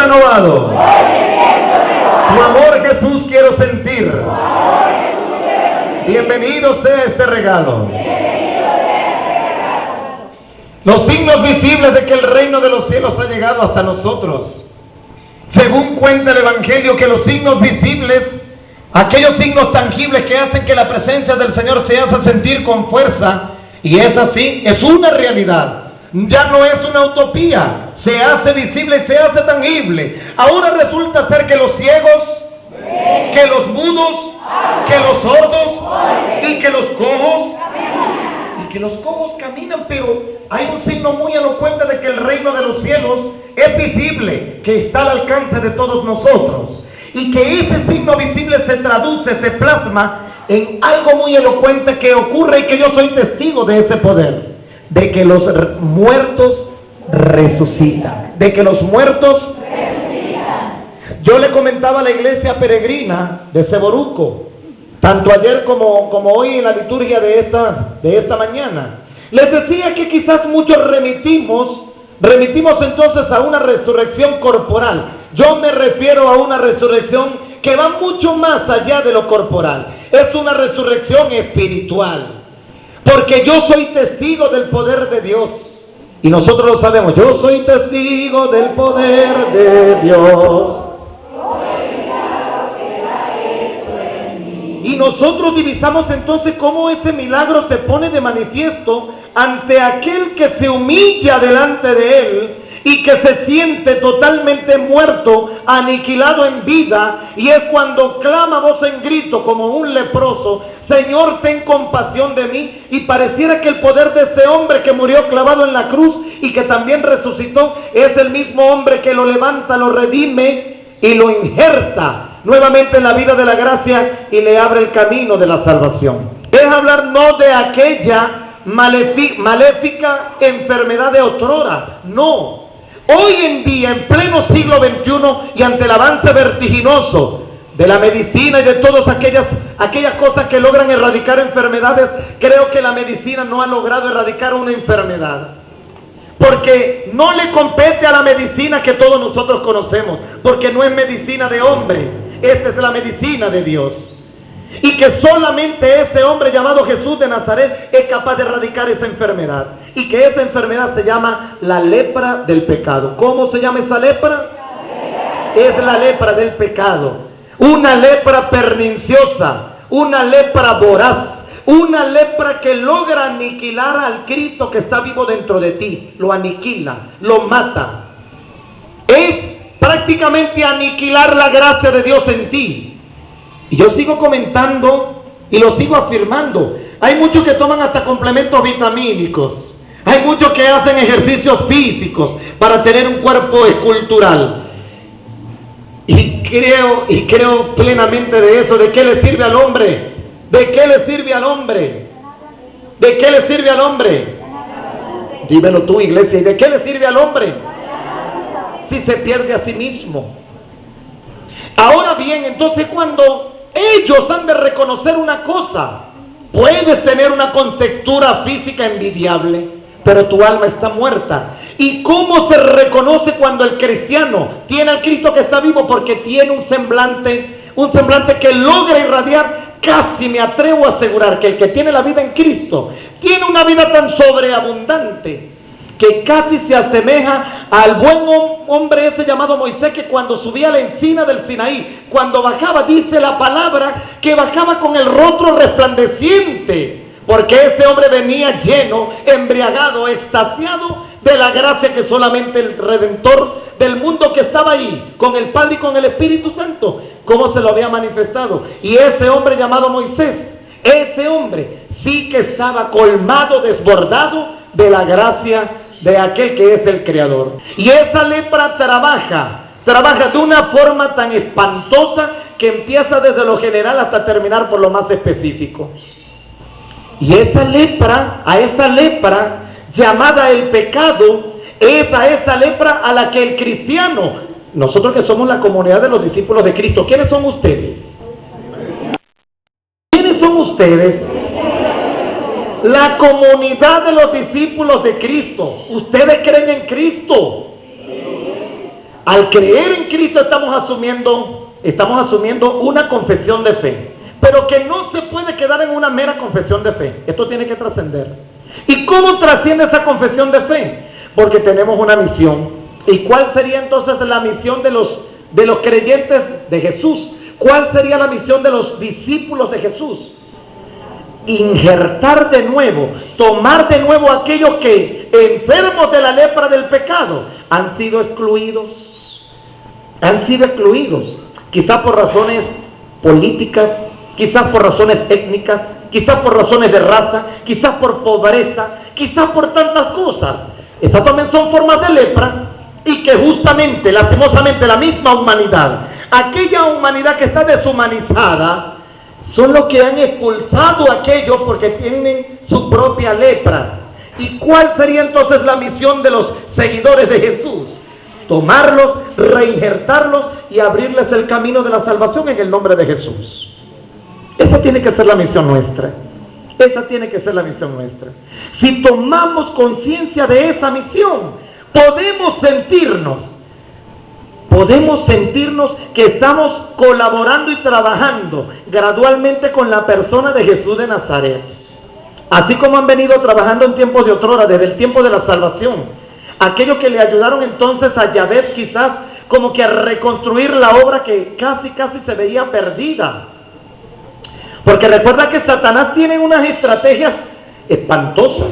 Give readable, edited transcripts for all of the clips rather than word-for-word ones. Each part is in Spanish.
renovado. Tu amor, Jesús, quiero sentir. Bienvenido sea este regalo. Los signos visibles de que el reino de los cielos ha llegado hasta nosotros. Según cuenta el Evangelio, que los signos visibles, aquellos signos tangibles que hacen que la presencia del Señor se haga sentir con fuerza, y es así, es una realidad. Ya no es una utopía, se hace visible y se hace tangible. Ahora resulta ser que los ciegos, que los mudos, que los sordos y que los cojos caminan, pero hay un signo muy elocuente de que el reino de los cielos es visible, que está al alcance de todos nosotros, y que ese signo visible se traduce, se plasma en algo muy elocuente que ocurre, y que yo soy testigo de ese poder, de que los muertos resucitan, de que los muertos resucitan. Yo le comentaba a la iglesia peregrina de Seboruco, tanto ayer como hoy en la liturgia de esta mañana, les decía que quizás muchos remitimos entonces a una resurrección corporal. Yo me refiero a una resurrección que va mucho más allá de lo corporal, es una resurrección espiritual, porque yo soy testigo del poder de Dios, y nosotros lo sabemos. Yo soy testigo del poder de Dios, y nosotros divisamos entonces cómo ese milagro se pone de manifiesto ante aquel que se humilla delante de él y que se siente totalmente muerto, aniquilado en vida, y es cuando clama voz en grito como un leproso: Señor, ten compasión de mí. Y pareciera que el poder de ese hombre que murió clavado en la cruz y que también resucitó es el mismo hombre que lo levanta, lo redime y lo injerta nuevamente en la vida de la gracia y le abre el camino de la salvación. Es hablar no de aquella maléfica enfermedad de otrora, no. Hoy en día, en pleno siglo XXI, y ante el avance vertiginoso de la medicina y de todas aquellas cosas que logran erradicar enfermedades, creo que la medicina no ha logrado erradicar una enfermedad, porque no le compete a la medicina que todos nosotros conocemos, porque no es medicina de hombre, esta es la medicina de Dios, y que solamente ese hombre llamado Jesús de Nazaret es capaz de erradicar esa enfermedad, y que esa enfermedad se llama la lepra del pecado. ¿Cómo se llama esa lepra? Es la lepra del pecado, una lepra perniciosa, una lepra voraz, una lepra que logra aniquilar al Cristo que está vivo dentro de ti, lo aniquila, lo mata. Es prácticamente aniquilar la gracia de Dios en ti. Y yo sigo comentando y lo sigo afirmando. Hay muchos que toman hasta complementos vitamínicos, hay muchos que hacen ejercicios físicos para tener un cuerpo escultural. Y creo plenamente de eso. ¿De qué le sirve al hombre? ¿De qué le sirve al hombre? ¿De qué le sirve al hombre? Dímelo tú, iglesia. ¿Y de qué le sirve al hombre si se pierde a sí mismo? Ahora bien, entonces cuando ellos han de reconocer una cosa, puedes tener una contextura física envidiable, pero tu alma está muerta. ¿Y cómo se reconoce cuando el cristiano tiene al Cristo que está vivo? Porque tiene un semblante que logra irradiar. Casi me atrevo a asegurar que el que tiene la vida en Cristo tiene una vida tan sobreabundante que casi se asemeja al buen hombre ese llamado Moisés, que cuando subía a la encina del Sinaí, cuando bajaba, dice la palabra que bajaba con el rostro resplandeciente, porque ese hombre venía lleno, embriagado, extasiado de la gracia que solamente el Redentor del mundo que estaba ahí, con el Padre y con el Espíritu Santo, cómo se lo había manifestado. Y ese hombre llamado Moisés, ese hombre sí que estaba colmado, desbordado de la gracia de aquel que es el Creador. Y esa lepra trabaja de una forma tan espantosa que empieza desde lo general hasta terminar por lo más específico. Y a esa lepra llamada el pecado, es a esa lepra a la que el cristiano, nosotros que somos la comunidad de los discípulos de Cristo, ¿quiénes son ustedes? ¿Quiénes son ustedes? La comunidad de los discípulos de Cristo. ¿Ustedes creen en Cristo? Al creer en Cristo estamos asumiendo una confesión de fe, pero que no se puede quedar en una mera confesión de fe. Esto tiene que trascender. ¿Y cómo trasciende esa confesión de fe? Porque tenemos una misión. ¿Y cuál sería entonces la misión de los creyentes de Jesús? ¿Cuál sería la misión de los discípulos de Jesús? Injertar de nuevo, tomar de nuevo a aquellos que, enfermos de la lepra del pecado, han sido excluidos, quizás por razones políticas, quizás por razones étnicas, quizás por razones de raza, quizás por pobreza, quizás por tantas cosas. Estas también son formas de lepra, y que justamente, lastimosamente, la misma humanidad, aquella humanidad que está deshumanizada, son los que han expulsado a aquellos porque tienen su propia lepra. ¿Y cuál sería entonces la misión de los seguidores de Jesús? Tomarlos, reinjertarlos y abrirles el camino de la salvación en el nombre de Jesús. Esa tiene que ser la misión nuestra. Esa tiene que ser la misión nuestra. Si tomamos conciencia de esa misión, podemos sentirnos que estamos colaborando y trabajando gradualmente con la persona de Jesús de Nazaret. Así como han venido trabajando en tiempos de otrora, desde el tiempo de la salvación. Aquellos que le ayudaron entonces a Yahvé quizás como que a reconstruir la obra que casi se veía perdida. Porque recuerda que Satanás tiene unas estrategias espantosas.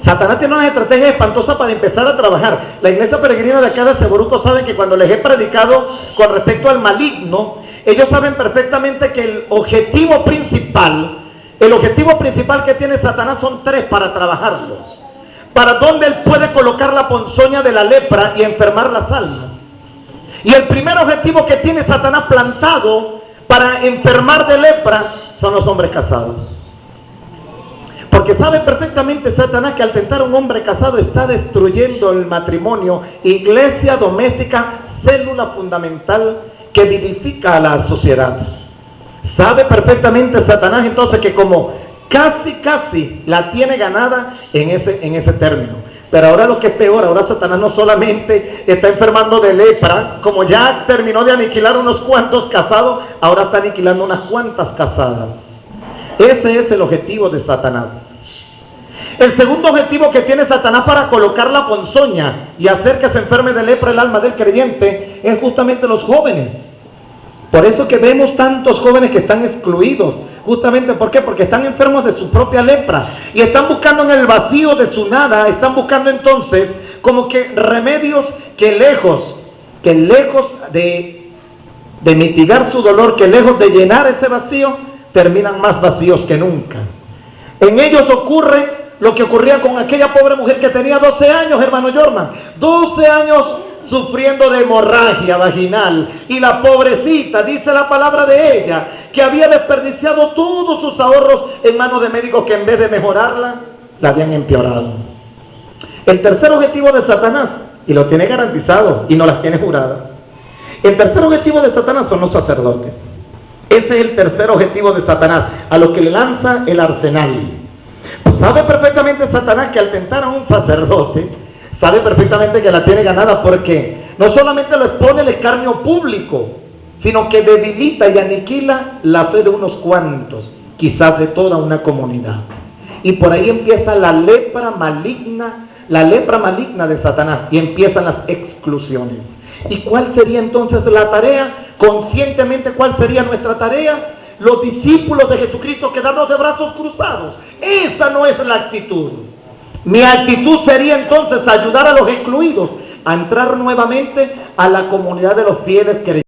Satanás tiene unas estrategias espantosas para empezar a trabajar. La iglesia peregrina de acá de Seboruco sabe que cuando les he predicado con respecto al maligno, ellos saben perfectamente que el objetivo principal que tiene Satanás son tres para trabajarlos. Para donde él puede colocar la ponzoña de la lepra y enfermar las almas. Y el primer objetivo que tiene Satanás plantado para enfermar de lepra son los hombres casados. Porque sabe perfectamente Satanás que al tentar a un hombre casado está destruyendo el matrimonio, iglesia doméstica, célula fundamental que vivifica a la sociedad. Sabe perfectamente Satanás entonces que como casi la tiene ganada en ese término. Pero ahora lo que es peor, ahora Satanás no solamente está enfermando de lepra, como ya terminó de aniquilar unos cuantos casados, ahora está aniquilando unas cuantas casadas. Ese es el objetivo de Satanás. El segundo objetivo que tiene Satanás para colocar la ponzoña y hacer que se enferme de lepra el alma del creyente es justamente los jóvenes. Por eso que vemos tantos jóvenes que están excluidos. Justamente, ¿por qué? Porque están enfermos de su propia lepra y están buscando en el vacío de su nada, están buscando entonces como que remedios que lejos de mitigar su dolor, que lejos de llenar ese vacío, terminan más vacíos que nunca. En ellos ocurre lo que ocurría con aquella pobre mujer que tenía 12 años, hermano Jorman, 12 años sufriendo de hemorragia vaginal, y la pobrecita, dice la palabra de ella, que había desperdiciado todos sus ahorros en manos de médicos que en vez de mejorarla, la habían empeorado. El tercer objetivo de Satanás, y lo tiene garantizado y no las tiene juradas, el tercer objetivo de Satanás son los sacerdotes. Ese es el tercer objetivo de Satanás, a lo que le lanza el arsenal. Pues sabe perfectamente Satanás que al tentar a un sacerdote, sabe perfectamente que la tiene ganada, porque no solamente lo expone al escarnio público, sino que debilita y aniquila la fe de unos cuantos, quizás de toda una comunidad. Y por ahí empieza la lepra maligna de Satanás, y empiezan las exclusiones. ¿Y cuál sería entonces la tarea? Conscientemente, ¿cuál sería nuestra tarea? Los discípulos de Jesucristo, quedarnos de brazos cruzados. Esa no es la actitud. Mi actitud sería entonces ayudar a los excluidos a entrar nuevamente a la comunidad de los fieles creyentes.